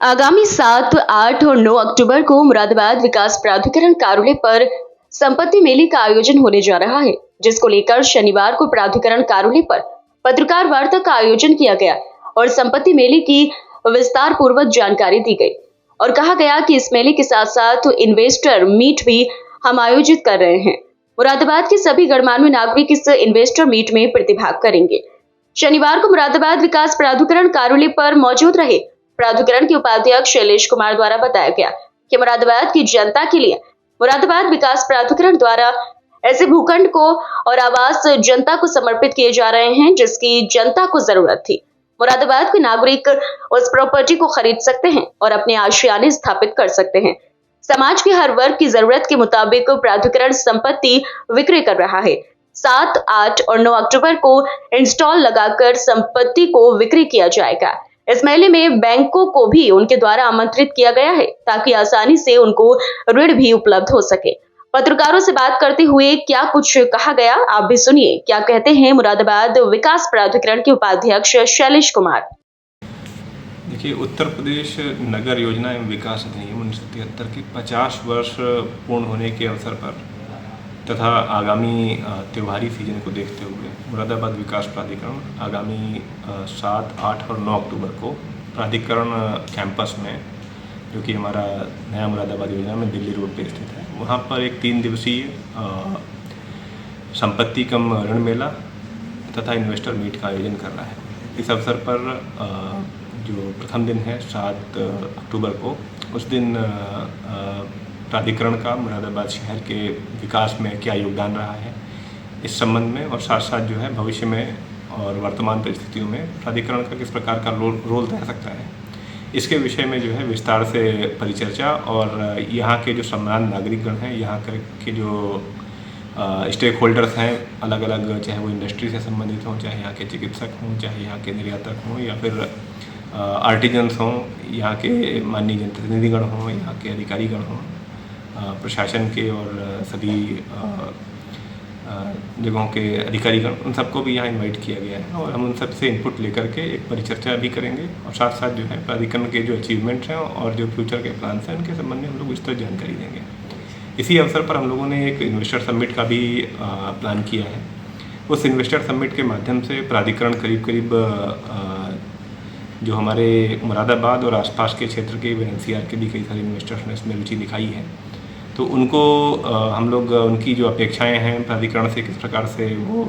आगामी 7, 8 और 9 अक्टूबर को मुरादाबाद विकास प्राधिकरण कार्यालय पर संपत्ति मेले का आयोजन होने जा रहा है, जिसको लेकर शनिवार को प्राधिकरण कार्यालय पर पत्रकार वार्ता का आयोजन किया गया और संपत्ति मेले की विस्तार पूर्वक जानकारी दी गई और कहा गया कि इस मेले के साथ साथ इन्वेस्टर मीट भी हम आयोजित कर रहे हैं। मुरादाबाद के सभी गणमान्य नागरिक इस इन्वेस्टर मीट में प्रतिभाग करेंगे। शनिवार को मुरादाबाद विकास प्राधिकरण कार्यालय पर मौजूद रहे प्राधिकरण के उपाध्यक्ष शैलेश कुमार द्वारा बताया गया कि मुरादाबाद की जनता के लिए मुरादाबाद विकास प्राधिकरण द्वारा ऐसे भूखंड को और आवास जनता को समर्पित किए जा रहे हैं जिसकी जनता को जरूरत थी। मुरादाबाद के नागरिक उस प्रॉपर्टी को खरीद सकते हैं और अपने आशियाने स्थापित कर सकते हैं। समाज के हर वर्ग की जरूरत के मुताबिक प्राधिकरण संपत्ति विक्रय कर रहा है। 7, 8 और 9 अक्टूबर को इंस्टॉल लगाकर संपत्ति को विक्रय किया जाएगा। इस मेले में बैंकों को भी उनके द्वारा आमंत्रित किया गया है ताकि आसानी से उनको ऋण भी उपलब्ध हो सके। पत्रकारों से बात करते हुए क्या कुछ कहा गया, आप भी सुनिए क्या कहते हैं मुरादाबाद विकास प्राधिकरण के उपाध्यक्ष शैलेश कुमार। देखिए, उत्तर प्रदेश नगर योजना एवं विकास अधिनियम 1973 के 50 वर्ष पूर्ण होने के अवसर पर तथा आगामी त्योहारी सीजन को देखते हुए मुरादाबाद विकास प्राधिकरण आगामी 7, 8 और 9 अक्टूबर को प्राधिकरण कैंपस में, जो कि हमारा नया मुरादाबाद योजना में दिल्ली रोड पे स्थित है, वहाँ पर एक 3 दिवसीय संपत्ति कम ऋण मेला तथा इन्वेस्टर मीट का आयोजन कर रहा है। इस अवसर पर जो प्रथम दिन है 7 अक्टूबर को, उस दिन प्राधिकरण का मुरादाबाद शहर के विकास में क्या योगदान रहा है इस संबंध में, और साथ साथ जो है भविष्य में और वर्तमान परिस्थितियों में प्राधिकरण का किस प्रकार का रोल रह सकता है, इसके विषय में जो है विस्तार से परिचर्चा और यहाँ के जो सम्मानित नागरिकगण हैं, यहाँ के जो स्टेक होल्डर्स हैं अलग अलग, चाहे वो इंडस्ट्री से संबंधित हों, चाहे यहाँ के चिकित्सक हों, चाहे यहाँ के निर्यातक हों या फिर आर्टिजन्स हों, यहाँ के माननीय जनप्रतिनिधिगण हों, यहाँ के अधिकारीगण हों, प्रशासन के और सभी जगहों के अधिकारीगण, उन सबको भी यहाँ इनवाइट किया गया है और हम उन सब से इनपुट लेकर के एक परिचर्चा भी करेंगे और साथ साथ जो है प्राधिकरण के जो अचीवमेंट्स हैं और जो फ्यूचर के प्लान्स हैं उनके संबंध में हम लोग विस्तृत जानकारी देंगे। इसी अवसर पर हम लोगों ने एक इन्वेस्टर समिट का भी प्लान किया है। उस इन्वेस्टर समिट के माध्यम से प्राधिकरण करीब जो हमारे मुरादाबाद और आसपास के क्षेत्र के NCR के भी कई सारे इन्वेस्टर्स ने इसमें रुचि दिखाई है, तो उनको हम लोग उनकी जो अपेक्षाएं हैं प्राधिकरण से, किस प्रकार से वो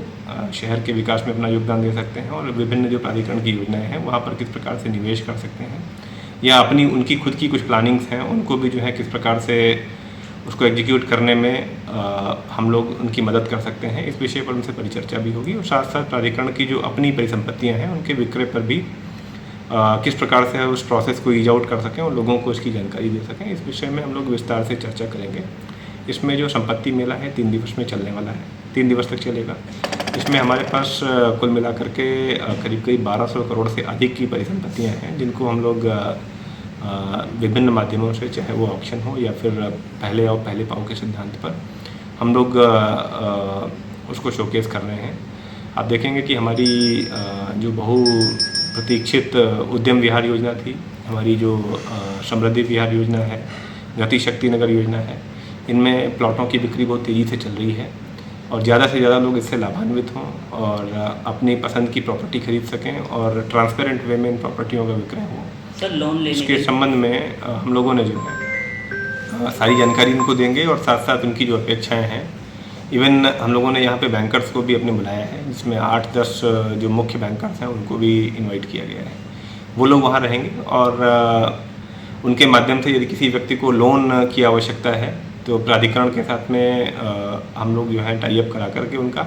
शहर के विकास में अपना योगदान दे सकते हैं और विभिन्न जो प्राधिकरण की योजनाएं हैं वहाँ पर किस प्रकार से निवेश कर सकते हैं, या अपनी उनकी खुद की कुछ प्लानिंग्स हैं उनको भी जो है किस प्रकार से उसको एग्जीक्यूट करने में हम लोग उनकी मदद कर सकते हैं, इस विषय पर उनसे परिचर्चा भी होगी। और साथ साथ प्राधिकरण की जो अपनी परिसंपत्तियाँ हैं उनके विक्रय पर भी किस प्रकार से उस प्रोसेस को ईज आउट कर सकें और लोगों को इसकी जानकारी दे सकें, इस विषय में हम लोग विस्तार से चर्चा करेंगे। इसमें जो संपत्ति मेला है 3 दिवस में चलने वाला है, 3 दिवस तक चलेगा। इसमें हमारे पास कुल मिलाकर के करीब 1200 करोड़ से अधिक की परिसंपत्तियां हैं, जिनको हम लोग विभिन्न माध्यमों से, चाहे वो ऑक्शन हो या फिर पहले आओ पहले पाओ के सिद्धांत पर, हम लोग उसको शोकेस कर रहे हैं। आप देखेंगे कि हमारी जो प्रतीक्षित उद्यम विहार योजना थी, हमारी जो समृद्धि विहार योजना है, गति शक्ति नगर योजना है, इनमें प्लॉटों की बिक्री बहुत तेज़ी से चल रही है और ज़्यादा से ज़्यादा लोग इससे लाभान्वित हों और अपनी पसंद की प्रॉपर्टी खरीद सकें और ट्रांसपेरेंट वे में इन प्रॉपर्टियों का विक्रय हो। सर, लोन लेने इसके संबंध में हम लोगों ने जो है सारी जानकारी उनको देंगे और साथ साथ उनकी जो अपेक्षाएँ हैं, इवन हम लोगों ने यहाँ पे बैंकर्स को भी अपने बुलाया है, जिसमें 8-10 जो मुख्य बैंकर्स हैं उनको भी इनवाइट किया गया है। वो लोग वहाँ रहेंगे और उनके माध्यम से यदि किसी व्यक्ति को लोन की आवश्यकता है तो प्राधिकरण के साथ में हम लोग जो है टाई अप करा करके उनका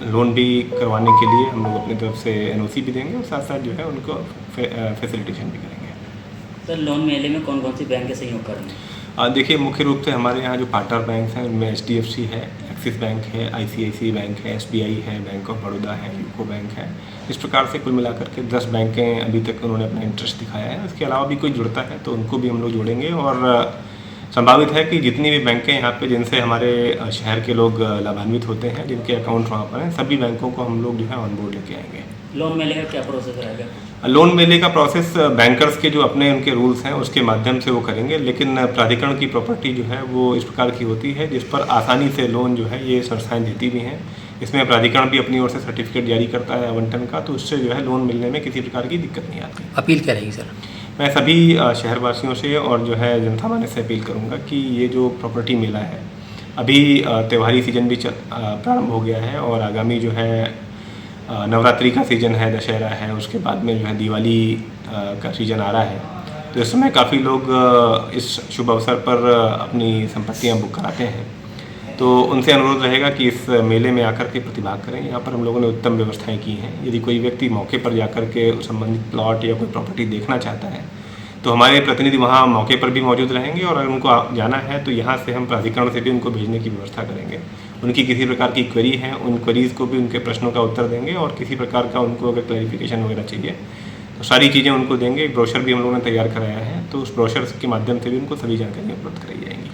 लोन भी करवाने के लिए हम लोग अपनी तरफ से NOC भी देंगे और साथ साथ जो है उनको फैसिलिटेशन भी करेंगे। सर, लोन मेले में कौन कौन सी बैंक के सहयोग करेंगे? देखिए, मुख्य रूप से हमारे यहाँ जो पार्टनर बैंक हैं उनमें HDFC है, एक्सिस बैंक है, ICICI बैंक है, SBI है, बैंक ऑफ बड़ौदा है, यूको बैंक है। इस प्रकार से कुल मिलाकर के 10 बैंकें अभी तक उन्होंने अपना इंटरेस्ट दिखाया है। इसके अलावा भी कोई जुड़ता है तो उनको भी हम लोग जोड़ेंगे और संभावित है कि जितनी भी बैंकें यहाँ पे जिनसे हमारे शहर के लोग लाभान्वित होते हैं, जिनके अकाउंट वहाँ पर हैं, सभी बैंकों को हम लोग जो है ऑन बोर्ड लेके आएंगे। लोन मेले का क्या प्रोसेस रहेगा? लोन मेले का प्रोसेस बैंकर्स के जो अपने उनके रूल्स हैं उसके माध्यम से वो करेंगे, लेकिन प्राधिकरण की प्रॉपर्टी जो है वो इस प्रकार की होती है जिस पर आसानी से लोन जो है ये संस्थाएं देती भी हैं। इसमें प्राधिकरण भी अपनी ओर से सर्टिफिकेट जारी करता है आवंटन का, तो उससे जो है लोन मिलने में किसी प्रकार की दिक्कत नहीं आती। अपील क्या रहेगी सर? मैं सभी शहरवासियों से और जो है जनता मानस से अपील करूंगा कि ये जो प्रॉपर्टी मेला है, अभी त्योहारी सीजन भी प्रारंभ हो गया है और आगामी जो है नवरात्रि का सीज़न है, दशहरा है, उसके बाद में जो है दिवाली का सीज़न आ रहा है, तो इस समय काफ़ी लोग इस शुभ अवसर पर अपनी संपत्तियां बुक कराते हैं। तो उनसे अनुरोध रहेगा कि इस मेले में आकर के प्रतिभाग करें। यहाँ पर हम लोगों ने उत्तम व्यवस्थाएं की हैं। यदि कोई व्यक्ति मौके पर जाकर के संबंधित प्लॉट या कोई प्रॉपर्टी देखना चाहता है तो हमारे प्रतिनिधि वहाँ मौके पर भी मौजूद रहेंगे, और अगर उनको जाना है तो यहाँ से हम प्राधिकरण से भी उनको भेजने की व्यवस्था करेंगे। उनकी किसी प्रकार की क्वेरी है, उन क्वेरीज़ को भी उनके प्रश्नों का उत्तर देंगे, और किसी प्रकार का उनको अगर क्लैरिफिकेशन वगैरह चाहिए तो सारी चीज़ें उनको देंगे। एक ब्रोशर भी हम लोगों ने तैयार कराया है, तो उस ब्रोशर के माध्यम से भी उनको सभी जानकारियाँ उपलब्ध कराई जाएंगी।